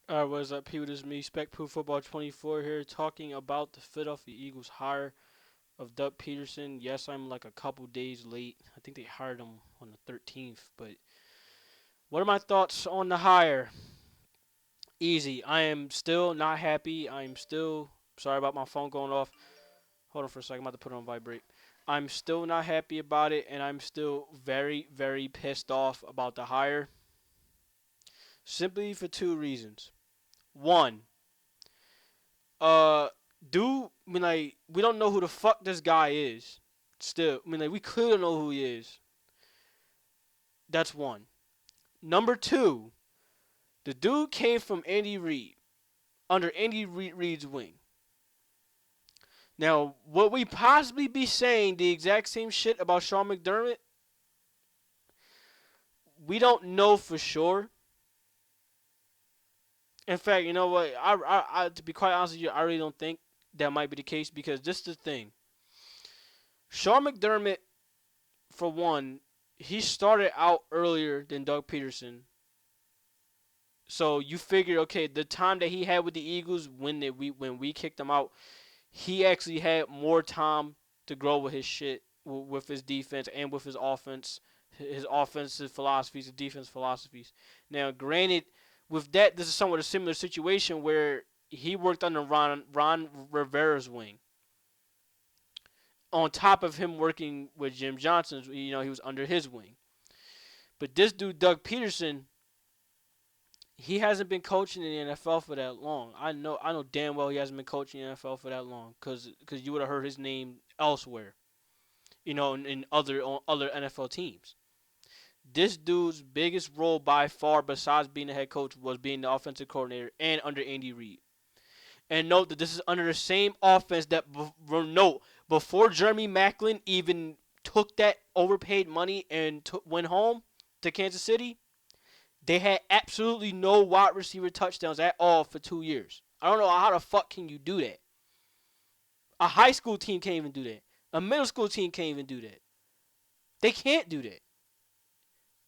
What's up, people? This is me, Spec Football 24 here, talking about the Philadelphia Eagles hire of Doug Peterson. Yes, I'm like a couple days late. I think they hired him on the 13th. But what are my thoughts on the hire? Easy. I am still not happy. I am still sorry about my phone going off. Hold on for a second. I'm about to put it on vibrate. I'm still not happy about it, and I'm still very, very pissed off about the hire. Simply for two reasons. One, Uh, we don't know who the fuck this guy is. Still, we clearly don't know who he is. That's one. Number two, the dude came from Andy Reid, under Andy Reid's wing. Now, would we possibly be saying the exact same shit about Sean McDermott? We don't know for sure. In fact, you know what? To be quite honest with you, I really don't think that might be the case because this is the thing. Sean McDermott, for one, he started out earlier than Doug Peterson. So you figure, okay, the time that he had with the Eagles when we kicked him out, he actually had more time to grow with his shit, with his defense and with his offensive philosophies, his defense philosophies. Now, granted, with that, this is somewhat a similar situation where he worked under Ron Rivera's wing. On top of him working with Jim Johnson, he was under his wing. But this dude, Doug Peterson, he hasn't been coaching in the NFL for that long. I know damn well he hasn't been coaching in the NFL for that long, cause you would have heard his name elsewhere, in other NFL teams. This dude's biggest role by far, besides being the head coach, was being the offensive coordinator and under Andy Reid. And note that this is under the same offense that before Jeremy Maclin even took that overpaid money and went home to Kansas City. They had absolutely no wide receiver touchdowns at all for 2 years. I don't know how the fuck can you do that. A high school team can't even do that. A middle school team can't even do that. They can't do that.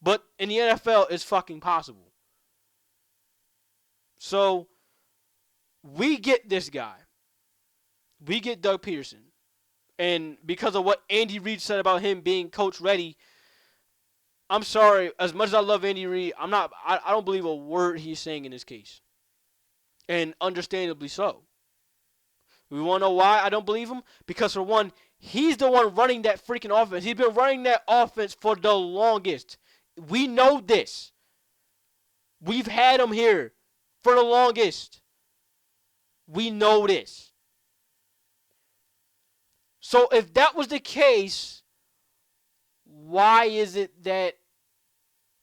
But in the NFL, it's fucking possible. So, we get this guy. We get Doug Peterson. And because of what Andy Reid said about him being coach ready, I'm sorry. As much as I love Andy Reid, I don't believe a word he's saying in this case, and understandably so. We want to know why I don't believe him? Because for one, he's the one running that freaking offense. He's been running that offense for the longest. We know this. We've had him here for the longest. We know this. So if that was the case, why is it that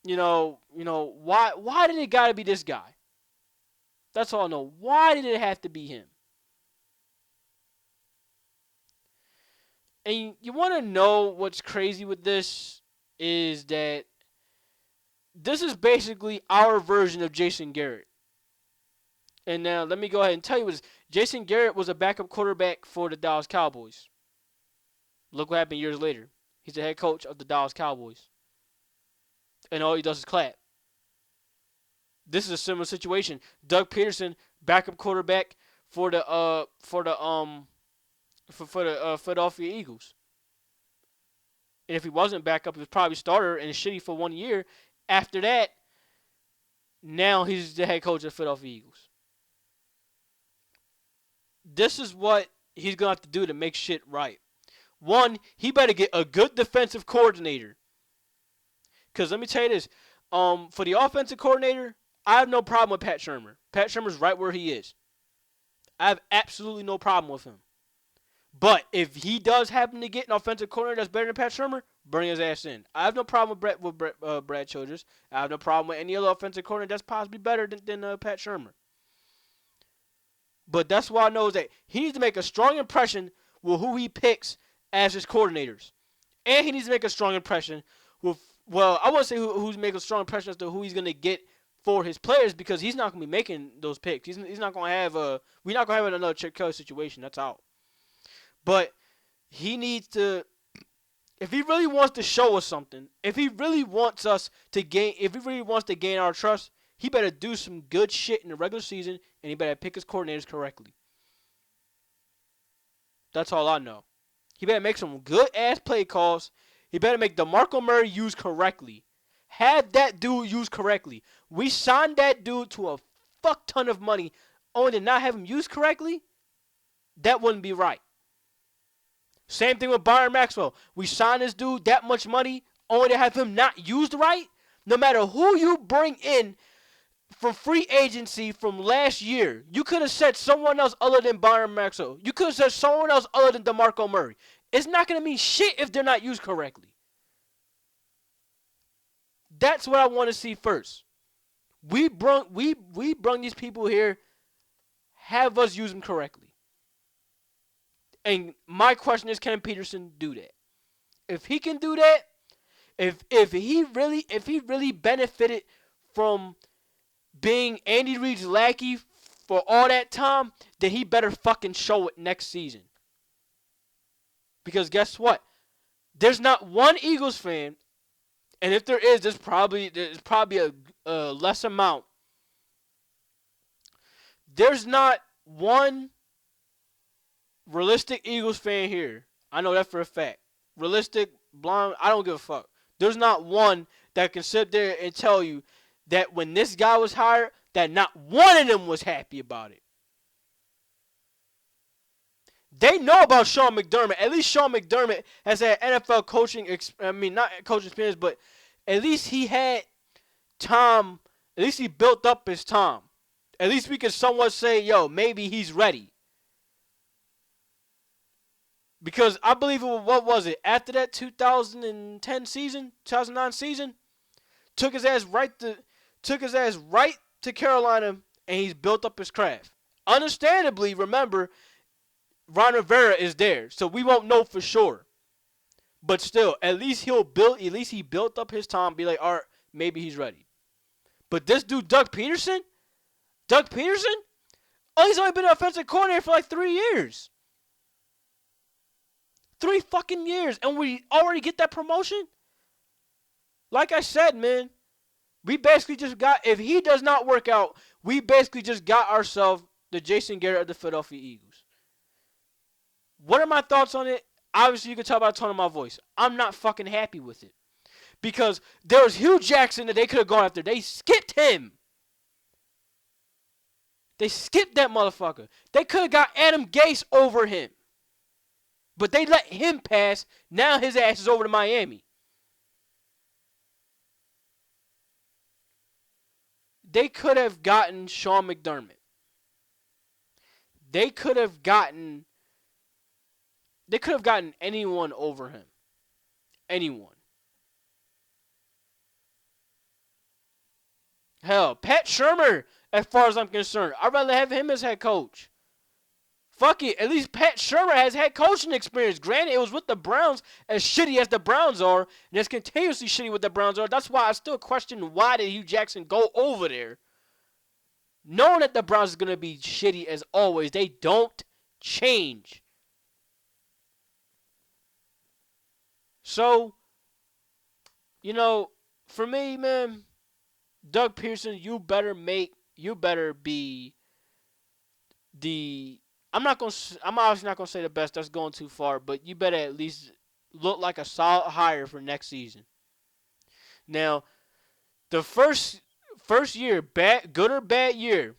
why did it gotta be this guy? That's all I know. Why did it have to be him? And you want to know what's crazy with this is that this is basically our version of Jason Garrett. And now let me go ahead and tell you this. Jason Garrett was a backup quarterback for the Dallas Cowboys. Look what happened years later. He's the head coach of the Dallas Cowboys. And all he does is clap. This is a similar situation. Doug Peterson, backup quarterback for the Philadelphia Eagles. And if he wasn't backup, he was probably starter and shitty for 1 year. After that, now he's the head coach of the Philadelphia Eagles. This is what he's going to have to do to make shit right. One, he better get a good defensive coordinator. Because let me tell you this. For the offensive coordinator, I have no problem with Pat Shurmur. Pat Shurmur's right where he is. I have absolutely no problem with him. But if he does happen to get an offensive coordinator that's better than Pat Shurmur, bring his ass in. I have no problem with Brad Childress. I have no problem with any other offensive coordinator that's possibly better than Pat Shurmur. But that's why I know is that he needs to make a strong impression with who he picks as his coordinators. And he needs to make a strong impression with, well, I won't say who's making a strong impression as to who he's going to get for his players because he's not going to be making those picks. He's not going to have we're not going to have another Chip Kelly situation. That's out. But he needs to, if he really wants to show us something, if he really wants to gain our trust, He better do some good shit in the regular season, and he better pick his coordinators correctly. That's all I know. He better make some good ass play calls. He better make DeMarco Murray used correctly. Have that dude used correctly. We signed that dude to a fuck ton of money, only to not have him used correctly. That wouldn't be right. Same thing with Byron Maxwell. We signed this dude that much money, only to have him not used right. No matter who you bring in from free agency from last year, you could have said someone else other than Byron Maxwell. You could have said someone else other than DeMarco Murray. It's not going to mean shit if they're not used correctly. That's what I want to see first. We brung these people here, have us use them correctly. And my question is, can Peterson do that? If he can do that, if he really benefited from being Andy Reid's lackey for all that time, then he better fucking show it next season. Because guess what? There's not one Eagles fan, and if there is, there's probably a less amount. There's not one realistic Eagles fan here. I know that for a fact. Realistic, blind, I don't give a fuck. There's not one that can sit there and tell you that when this guy was hired, that not one of them was happy about it. They know about Sean McDermott. At least Sean McDermott has had NFL coaching, not coaching experience, but at least he had time. At least he built up his time. At least we can somewhat say, yo, maybe he's ready. Because I believe what was it? After that 2010 season, 2009 season, took his ass right to Carolina, and he's built up his craft. Understandably, remember, Ron Rivera is there, so we won't know for sure. But still, at least he built up his time, be like, all right, maybe he's ready. But this dude, Doug Peterson, he's only been an offensive coordinator for like 3 years. 3 fucking years, and we already get that promotion? Like I said, man, we basically just got, if he does not work out, we basically just got ourselves the Jason Garrett of the Philadelphia Eagles. What are my thoughts on it? Obviously, you can tell by the tone of my voice. I'm not fucking happy with it. Because there was Hugh Jackson that they could have gone after. They skipped him. They skipped that motherfucker. They could have got Adam Gase over him. But they let him pass. Now his ass is over to Miami. They could have gotten Sean McDermott. They could have gotten anyone over him. Anyone. Hell, Pat Shurmur, as far as I'm concerned. I'd rather have him as head coach. Fuck it. At least Pat Shurmur has head coaching experience. Granted, it was with the Browns, as shitty as the Browns are, and it's continuously shitty with the Browns are. That's why I still question, why did Hugh Jackson go over there? Knowing that the Browns is going to be shitty as always. They don't change. So, for me, man, Doug Pearson, you better be the, I'm obviously not going to say the best, that's going too far, but you better at least look like a solid hire for next season. Now, the first year, good or bad year,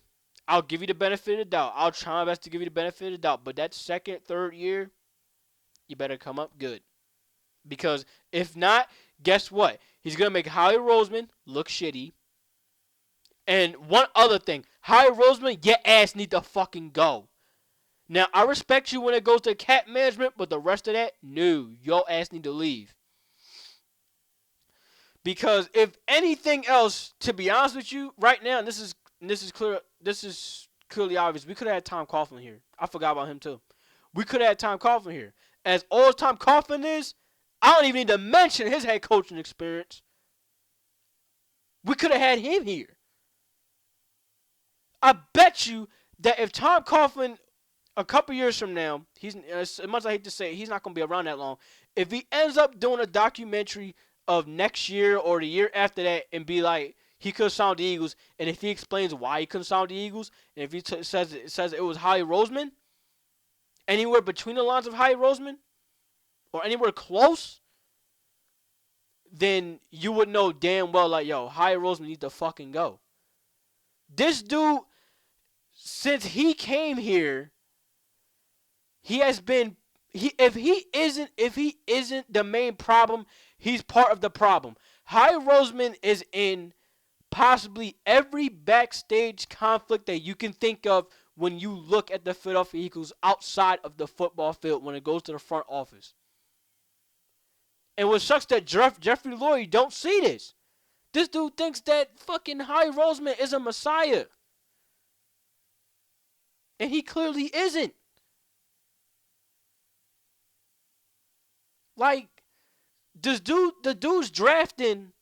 I'll give you the benefit of the doubt. I'll try my best to give you the benefit of the doubt, but that second, third year, you better come up good. Because if not, guess what? He's going to make Howie Roseman look shitty. And one other thing, Howie Roseman, your ass need to fucking go. Now, I respect you when it goes to cap management, but the rest of that, no, your ass need to leave. Because if anything else, to be honest with you, right now, and this is clearly obvious, we could have had Tom Coughlin here. I forgot about him too. We could have had Tom Coughlin here. As old as Tom Coughlin is, I don't even need to mention his head coaching experience. We could have had him here. I bet you that if Tom Coughlin, a couple years from now, as much as I hate to say it, he's not going to be around that long. If he ends up doing a documentary of next year or the year after that and be like, he could sound the Eagles, and if he explains why he couldn't sound the Eagles, and if he says it was Howie Roseman, anywhere between the lines of Howie Roseman, or anywhere close, then you would know damn well, like, yo, Howie Roseman needs to fucking go. This dude, since he came here, he has been if he isn't the main problem, he's part of the problem. Howie Roseman is in possibly every backstage conflict that you can think of when you look at the Philadelphia Eagles outside of the football field when it goes to the front office. And what sucks that Jeffrey Lurie don't see this. This dude thinks that fucking Howie Roseman is a messiah. And he clearly isn't. Like, the dude's drafting,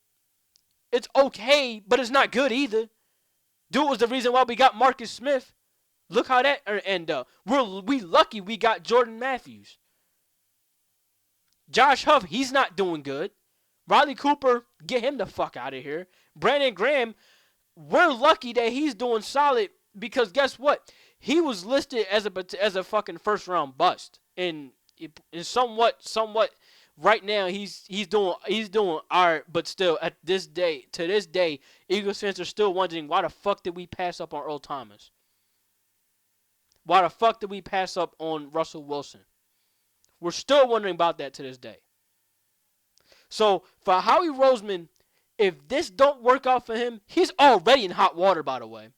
it's okay, but it's not good either. Dude was the reason why we got Marcus Smith. Look how that ended up. We lucky we got Jordan Matthews. Josh Huff, he's not doing good. Riley Cooper, get him the fuck out of here. Brandon Graham, we're lucky that he's doing solid because guess what? He was listed as a fucking first round bust. And somewhat right now he's doing alright, but still to this day, Eagles fans are still wondering why the fuck did we pass up on Earl Thomas? Why the fuck did we pass up on Russell Wilson? We're still wondering about that to this day. So for Howie Roseman, if this don't work out for him, he's already in hot water, by the way,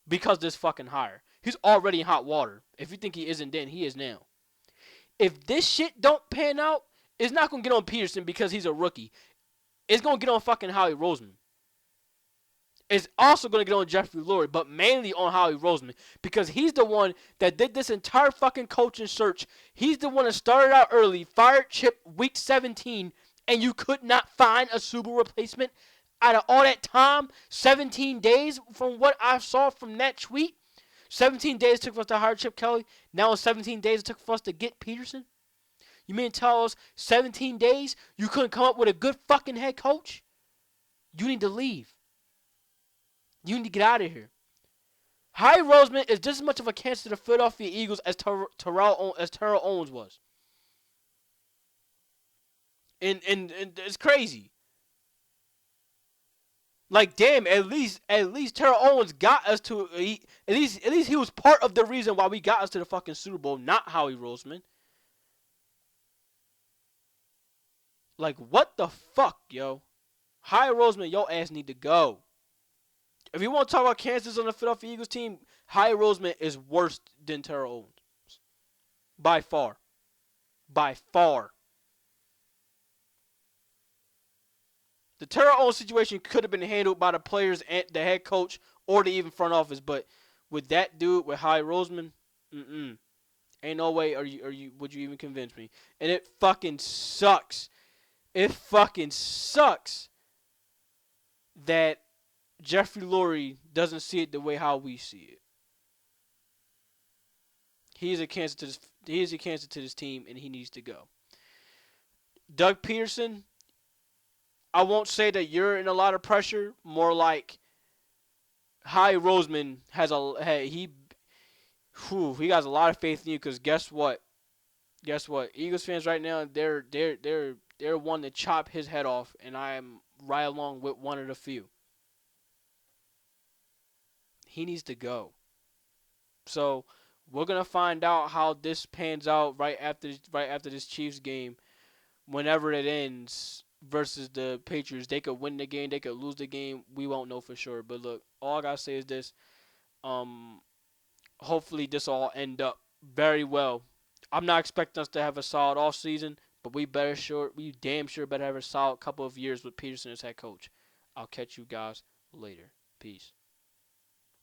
because this fucking hire. He's already in hot water. If you think he isn't then, he is now. If this shit don't pan out, it's not going to get on Peterson because he's a rookie. It's going to get on fucking Howie Roseman. It's also going to get on Jeffrey Lurie, but mainly on Howie Roseman because he's the one that did this entire fucking coaching search. He's the one that started out early, fired Chip week 17, and you could not find a Subaru replacement out of all that time. 17 days from what I saw from that tweet. 17 days took for us to hire Chip Kelly. Now in 17 days it took for us to get Peterson. You mean to tell us 17 days you couldn't come up with a good fucking head coach? You need to leave. You need to get out of here. Howie Roseman is just as much of a cancer to the Philadelphia Eagles as Terrell Owens was. And it's crazy. Like, damn, at least Terrell Owens got us to at least he was part of the reason why we got us to the fucking Super Bowl, not Howie Roseman. Like, what the fuck, yo? Howie Roseman, your ass need to go. If you want to talk about cancers on the Philadelphia Eagles team, Howie Roseman is worse than Terrell Owens. By far. By far. The Terrell Owens situation could have been handled by the players and the head coach or the even front office, but with that dude, with Howie Roseman, ain't no way would you even convince me. And it fucking sucks. It fucking sucks that Jeffrey Lurie doesn't see it the way how we see it. He is a cancer to this team, and he needs to go. Doug Peterson, I won't say that you're in a lot of pressure. More like Howie Roseman he has a lot of faith in you because guess what? Eagles fans right now they're one to chop his head off, and I am right along with one of the few. He needs to go. So we're gonna find out how this pans out right after this Chiefs game, whenever it ends versus the Patriots. They could win the game, they could lose the game. We won't know for sure. But look, all I gotta say is this: hopefully this all end up very well. I'm not expecting us to have a solid off season, but we damn sure better have a solid couple of years with Peterson as head coach. I'll catch you guys later. Peace.